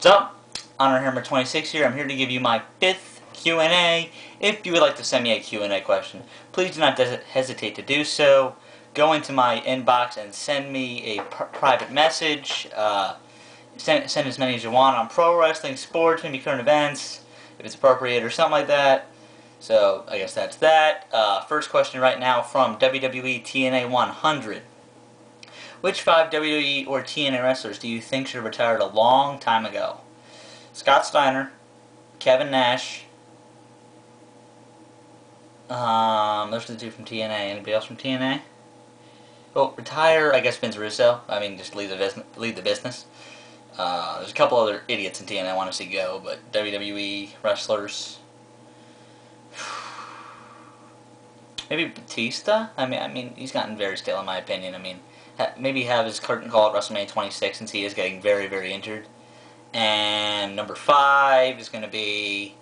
What's up? HonorHammer26 here. I'm here to give you my 5th Q&A. If you would like to send me a Q&A question, please do not hesitate to do so. Go into my inbox and send me a private message. Send as many as you want on pro wrestling, sports, maybe current events, if it's appropriate or something like that. So, I guess that's that. First question right now from WWE TNA 100. Which 5 WWE or TNA wrestlers do you think should have retired a long time ago? Scott Steiner, Kevin Nash, those are the 2 from TNA. Anybody else from TNA? Well, retire, I guess Vince Russo. I mean, just leave the business. There's a couple other idiots in TNA I want to see go, but WWE wrestlers. Maybe Batista? I mean, he's gotten very stale in my opinion. I mean, maybe have his curtain call at WrestleMania 26 since he is getting very, very injured. And number 5 is going to be...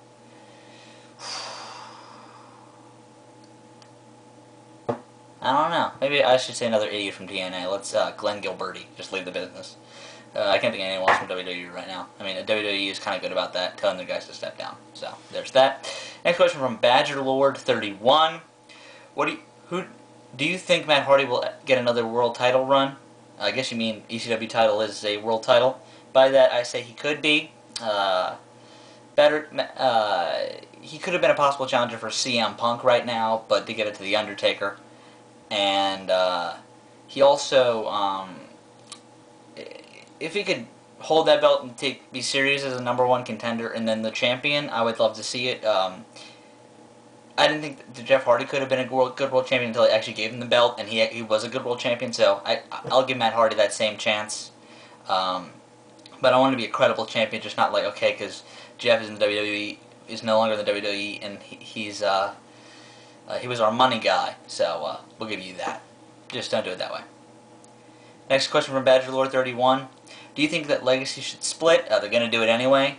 I don't know. Maybe I should say another idiot from TNA. Let's, Glenn Gilberti. Just leave the business. I can't think of anyone else from WWE right now. I mean, WWE is kind of good about that, telling the guys to step down. So, there's that. Next question from Badger Lord 31. Who do you think Matt Hardy will get another world title run? I guess you mean ECW title is a world title. By that, I say he could be. He could have been a possible challenger for CM Punk right now, but to get it to The Undertaker. And he also, if he could hold that belt and be serious as a #1 contender and then the champion, I would love to see it. I didn't think that Jeff Hardy could have been a good world champion until I actually gave him the belt, and he was a good world champion, so I'll give Matt Hardy that same chance. But I want him to be a credible champion, just not like, okay, because Jeff is in the WWE, is no longer in the WWE, and he was our money guy, so we'll give you that. Just don't do it that way. Next question from Badger Lord 31. Do you think that Legacy should split? They're going to do it anyway.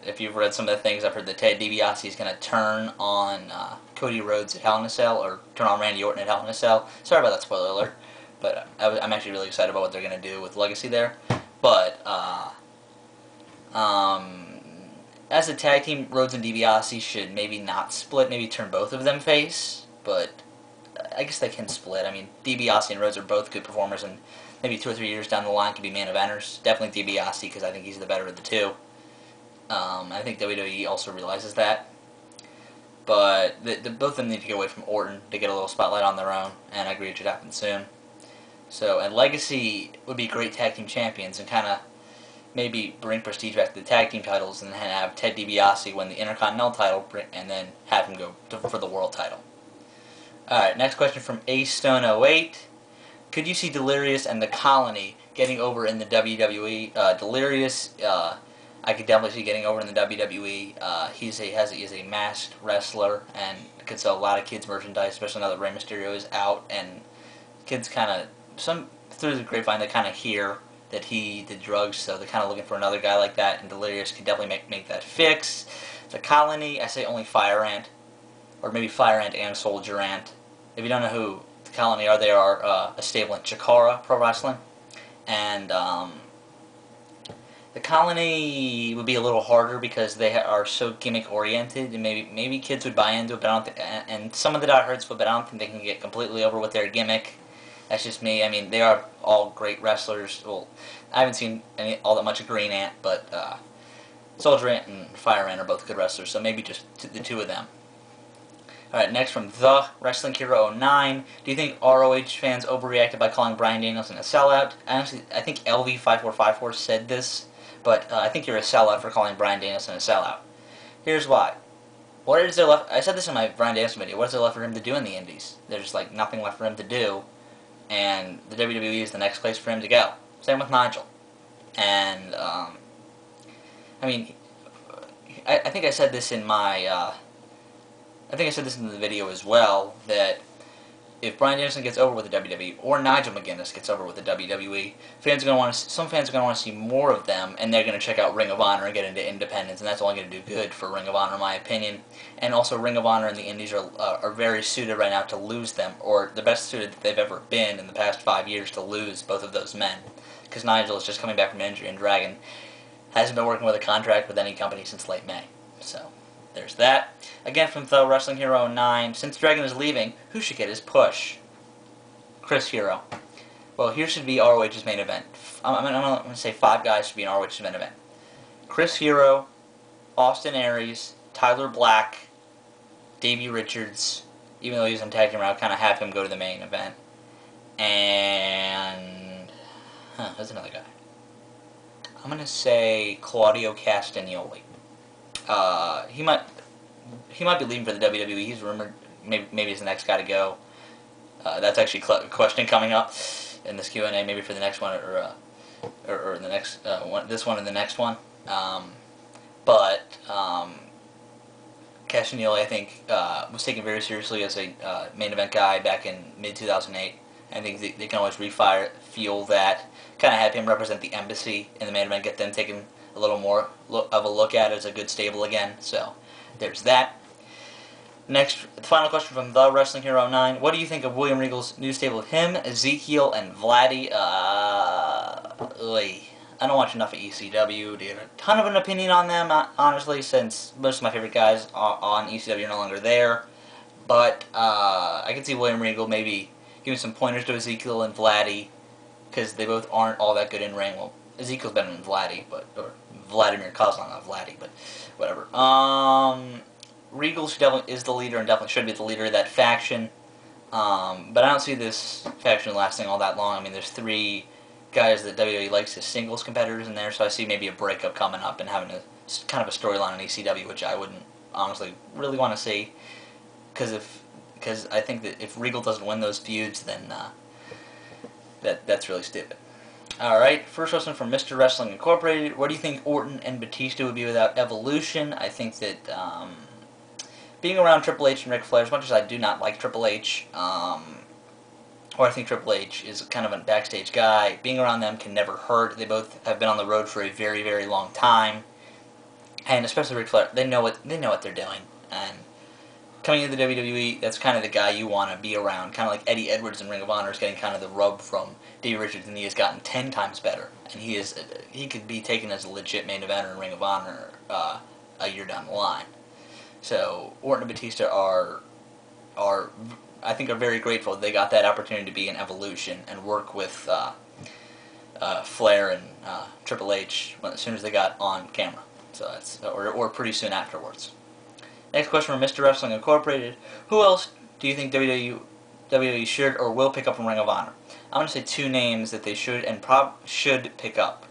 If you've read some of the things, I've heard that Ted DiBiase is going to turn on Cody Rhodes at Hell in a Cell, or turn on Randy Orton at Hell in a Cell. Sorry about that spoiler alert, but I'm actually really excited about what they're going to do with Legacy there. But, as a tag team, Rhodes and DiBiase should maybe not split, maybe turn both of them face, but I guess they can split. I mean, DiBiase and Rhodes are both good performers, and maybe 2 or 3 years down the line could be main eventers. Definitely DiBiase, because I think he's the better of the two. I think WWE also realizes that. But both of them need to get away from Orton to get a little spotlight on their own, and I agree it should happen soon. So, and Legacy would be great tag team champions and kind of maybe bring prestige back to the tag team titles and then have Ted DiBiase win the Intercontinental title and then have him go for the world title. Alright, next question from AStone08. Could you see Delirious and the Colony getting over in the WWE? Delirious, I could definitely see getting over in the WWE. He's a masked wrestler and could sell a lot of kids' merchandise, especially now that Rey Mysterio is out, and kids kind of, through the grapevine, they kind of hear that he did drugs, so they're kind of looking for another guy like that, and Delirious could definitely make that fix. The Colony, I say only Fire Ant, or maybe Fire Ant and Soldier Ant. If you don't know who the Colony are, they are a stable in Chikara Pro Wrestling, and the Colony would be a little harder because they are so gimmick oriented, and maybe kids would buy into it, but I don't think, and some of the diehards would, but I don't think they can get completely over with their gimmick. That's just me. I mean, they are all great wrestlers. Well, I haven't seen all that much of Green Ant, but Soldier Ant and Fire Ant are both good wrestlers, so maybe just the 2 of them. Alright, next from The Wrestling Hero 09. Do you think ROH fans overreacted by calling Bryan Daneilson a sellout? Honestly, I think LV5454 said this, but I think you're a sellout for calling Bryan Daneilson a sellout. Here's why. What is there left? I said this in my Bryan Daneilson video. What is there left for him to do in the Indies? There's like nothing left for him to do. And the WWE is the next place for him to go. Same with Nigel. And, I mean, I think I said this in my, I think I said this in the video as well, that if Bryan Daneilson gets over with the WWE, or Nigel McGuinness gets over with the WWE, some fans are going to want to see more of them, and they're going to check out Ring of Honor and get into independence, and that's only going to do good for Ring of Honor, in my opinion. And also, Ring of Honor and the Indies are very suited right now to lose them, or the best suited that they've ever been in the past 5 years to lose both of those men, because Nigel is just coming back from injury, and Dragon hasn't been working with a contract with any company since late May. So, there's that. Again, from the Wrestling Hero 9, since Dragon is leaving, who should get his push? Chris Hero. Well, here should be ROH's main event. I'm going to say 5 guys should be in ROH's main event. Chris Hero, Austin Aries, Tyler Black, Davey Richards, even though he's in tag team, I'll kind of have him go to the main event. And there's another guy. I'm going to say Claudio Castagnoli. He might be leaving for the WWE. He's rumored maybe he's the next guy to go. That's actually a question coming up in this Q&A, maybe for the next one or the next this one and the next one. Castagnoli, I think, was taken very seriously as a main event guy back in mid-2008. I think they can always feel that, kind of have him represent the embassy in the main event, get them taken a little more of a look at it as a good stable again. So, there's that. Next, the final question from the Wrestling Hero 9. What do you think of William Regals' new stable of him, Ezekiel, and Vladdy? I don't watch enough of ECW to get a ton of an opinion on them, honestly, since most of my favorite guys on ECW are no longer there. But I can see William Regal maybe giving some pointers to Ezekiel and Vladdy, because they both aren't all that good in ring. Well, Ezekiel's better than Vladdy, or Vladimir Kozlov, not Vladdy, but whatever. Regal definitely is the leader and definitely should be the leader of that faction. But I don't see this faction lasting all that long. I mean, there's 3 guys that WWE likes as singles competitors in there, so I see maybe a breakup coming up and having a kind of a storyline in ECW, which I wouldn't honestly really want to see, because I think that if Regal doesn't win those feuds, then that's really stupid. Alright, first question from Mr. Wrestling Incorporated. What do you think Orton and Batista would be without Evolution? I think that being around Triple H and Ric Flair, as much as I do not like Triple H, or I think Triple H is kind of a backstage guy, being around them can never hurt. They both have been on the road for a very, very long time, and especially Ric Flair, they know what they're doing. And coming into the WWE, that's kind of the guy you want to be around. Kind of like Eddie Edwards in Ring of Honor is getting kind of the rub from Davey Richards, and he has gotten 10 times better. And he could be taken as a legit main eventer in Ring of Honor a year down the line. So Orton and Batista are I think are very grateful that they got that opportunity to be in Evolution and work with Flair and Triple H as soon as they got on camera. So that's or pretty soon afterwards. Next question from Mr. Wrestling Incorporated. Who else do you think WWE should or will pick up from Ring of Honor? I'm going to say 2 names that they should and should pick up.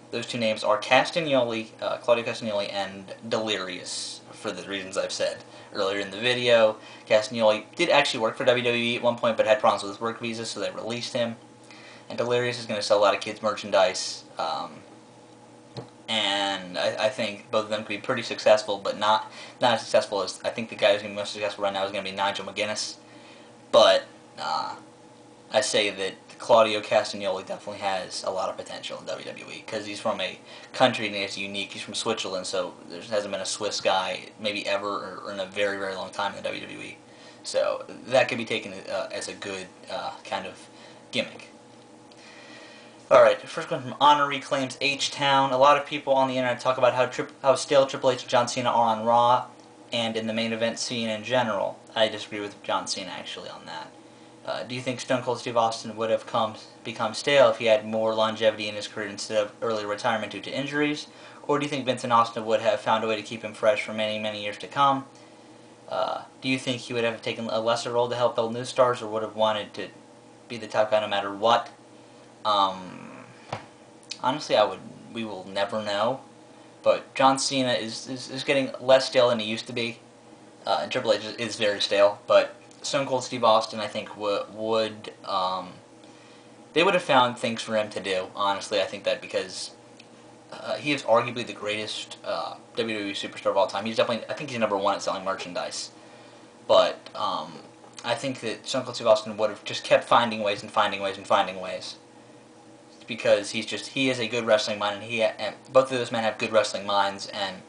Those 2 names are Castagnoli, Claudio Castagnoli, and Delirious, for the reasons I've said earlier in the video. Castagnoli did actually work for WWE at one point, but had problems with his work visa, so they released him. And Delirious is going to sell a lot of kids' merchandise. And I think both of them could be pretty successful, but not as successful as I think the guy who's going to be most successful right now is going to be Nigel McGuinness. But I say that Claudio Castagnoli definitely has a lot of potential in WWE because he's from a country and he's unique. He's from Switzerland, so there hasn't been a Swiss guy maybe ever or in a very, very long time in the WWE. So that could be taken as a good kind of gimmick. Alright, first one from HonorReclaimsHTown. A lot of people on the internet talk about how stale Triple H and John Cena are on Raw and in the main event scene in general. I disagree with John Cena actually on that. Do you think Stone Cold Steve Austin would have become stale if he had more longevity in his career instead of early retirement due to injuries? Or do you think Vince and Austin would have found a way to keep him fresh for many, many years to come? Do you think he would have taken a lesser role to help build new stars or would have wanted to be the top guy no matter what? Honestly, we will never know. But John Cena is getting less stale than he used to be. And Triple H is very stale, but Stone Cold Steve Austin, I think, they would have found things for him to do, honestly. I think that because he is arguably the greatest WWE superstar of all time. He's definitely, I think he's #1 at selling merchandise. But I think that Stone Cold Steve Austin would have just kept finding ways and finding ways and finding ways. Because he is a good wrestling mind, and both of those men have good wrestling minds, and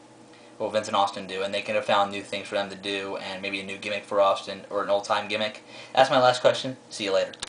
what Vince and Austin do, and they could have found new things for them to do, and maybe a new gimmick for Austin, or an old-time gimmick. That's my last question. See you later.